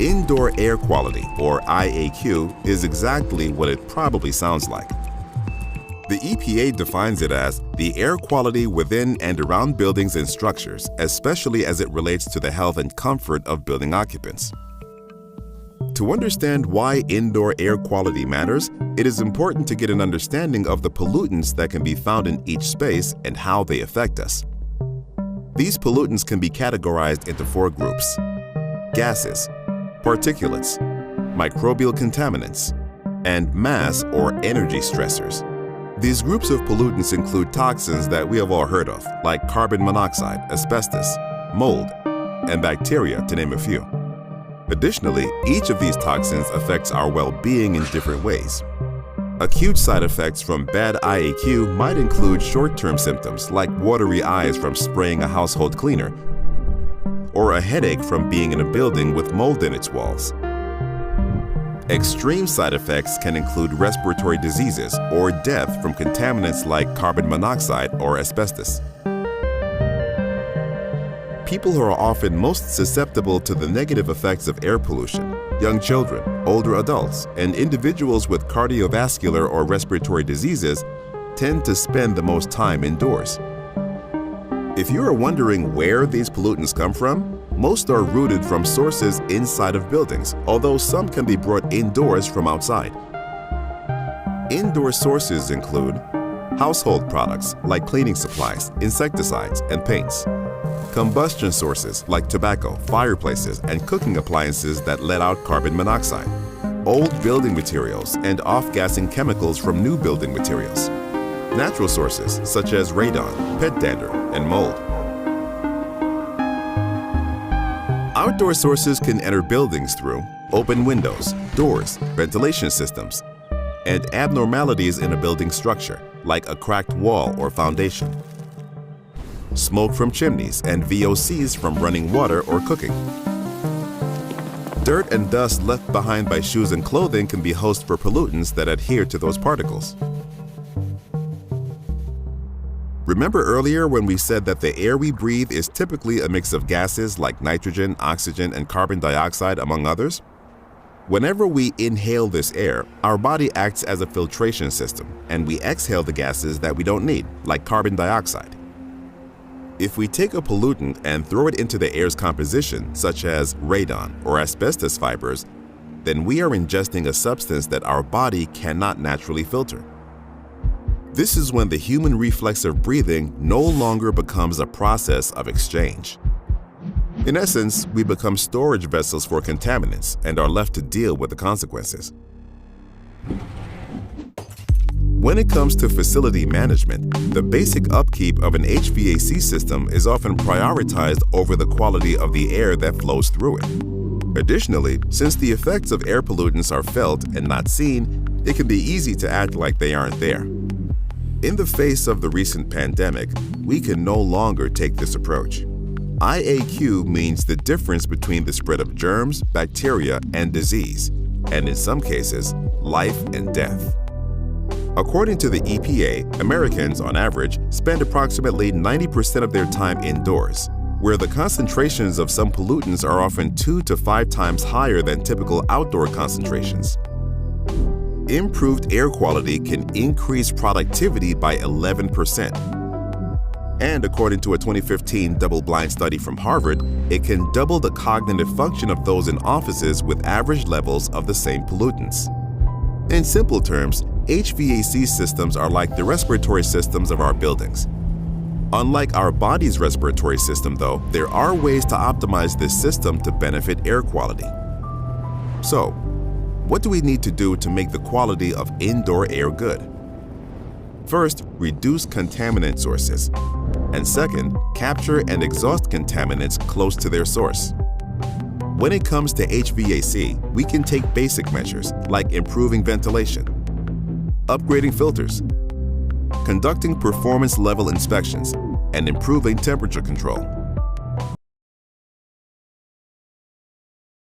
Indoor air quality, or IAQ, is exactly what it probably sounds like. The EPA defines it as the air quality within and around buildings and structures, especially as it relates to the health and comfort of building occupants. To understand why indoor air quality matters, it is important to get an understanding of the pollutants that can be found in each space and how they affect us. These pollutants can be categorized into 4 groups: gases, particulates, microbial contaminants, and mass or energy stressors. These groups of pollutants include toxins that we have all heard of, like carbon monoxide, asbestos, mold, and bacteria, to name a few. Additionally, each of these toxins affects our well-being in different ways. Acute side effects from bad IAQ might include short-term symptoms like watery eyes from spraying a household cleaner, or a headache from being in a building with mold in its walls. Extreme side effects can include respiratory diseases or death from contaminants like carbon monoxide or asbestos. People who are often most susceptible to the negative effects of air pollution: young children, older adults, and individuals with cardiovascular or respiratory diseases tend to spend the most time indoors. If you are wondering where these pollutants come from, most are rooted from sources inside of buildings, although some can be brought indoors from outside. Indoor sources include household products like cleaning supplies, insecticides, and paints. Combustion sources like tobacco, fireplaces, and cooking appliances that let out carbon monoxide. Old building materials and off-gassing chemicals from new building materials. Natural sources such as radon, pet dander, and mold. Outdoor sources can enter buildings through open windows, doors, ventilation systems, and abnormalities in a building structure, like a cracked wall or foundation. Smoke from chimneys and VOCs from running water or cooking. Dirt and dust left behind by shoes and clothing can be hosts for pollutants that adhere to those particles. Remember earlier when we said that the air we breathe is typically a mix of gases like nitrogen, oxygen, and carbon dioxide, among others? Whenever we inhale this air, our body acts as a filtration system, and we exhale the gases that we don't need, like carbon dioxide. If we take a pollutant and throw it into the air's composition, such as radon or asbestos fibers, then we are ingesting a substance that our body cannot naturally filter. This is when the human reflex of breathing no longer becomes a process of exchange. In essence, we become storage vessels for contaminants and are left to deal with the consequences. When it comes to facility management, the basic upkeep of an HVAC system is often prioritized over the quality of the air that flows through it. Additionally, since the effects of air pollutants are felt and not seen, it can be easy to act like they aren't there. In the face of the recent pandemic, we can no longer take this approach. IAQ means the difference between the spread of germs, bacteria, and disease, and in some cases, life and death. According to the EPA, Americans, on average, spend approximately 90% of their time indoors, where the concentrations of some pollutants are often 2 to 5 times higher than typical outdoor concentrations. Improved air quality can increase productivity by 11%. And according to a 2015 double-blind study from Harvard, it can double the cognitive function of those in offices with average levels of the same pollutants. In simple terms, HVAC systems are like the respiratory systems of our buildings. Unlike our body's respiratory system, though, there are ways to optimize this system to benefit air quality. So, what do we need to do to make the quality of indoor air good? First, reduce contaminant sources. And second, capture and exhaust contaminants close to their source. When it comes to HVAC, we can take basic measures like improving ventilation, upgrading filters, conducting performance level inspections, and improving temperature control.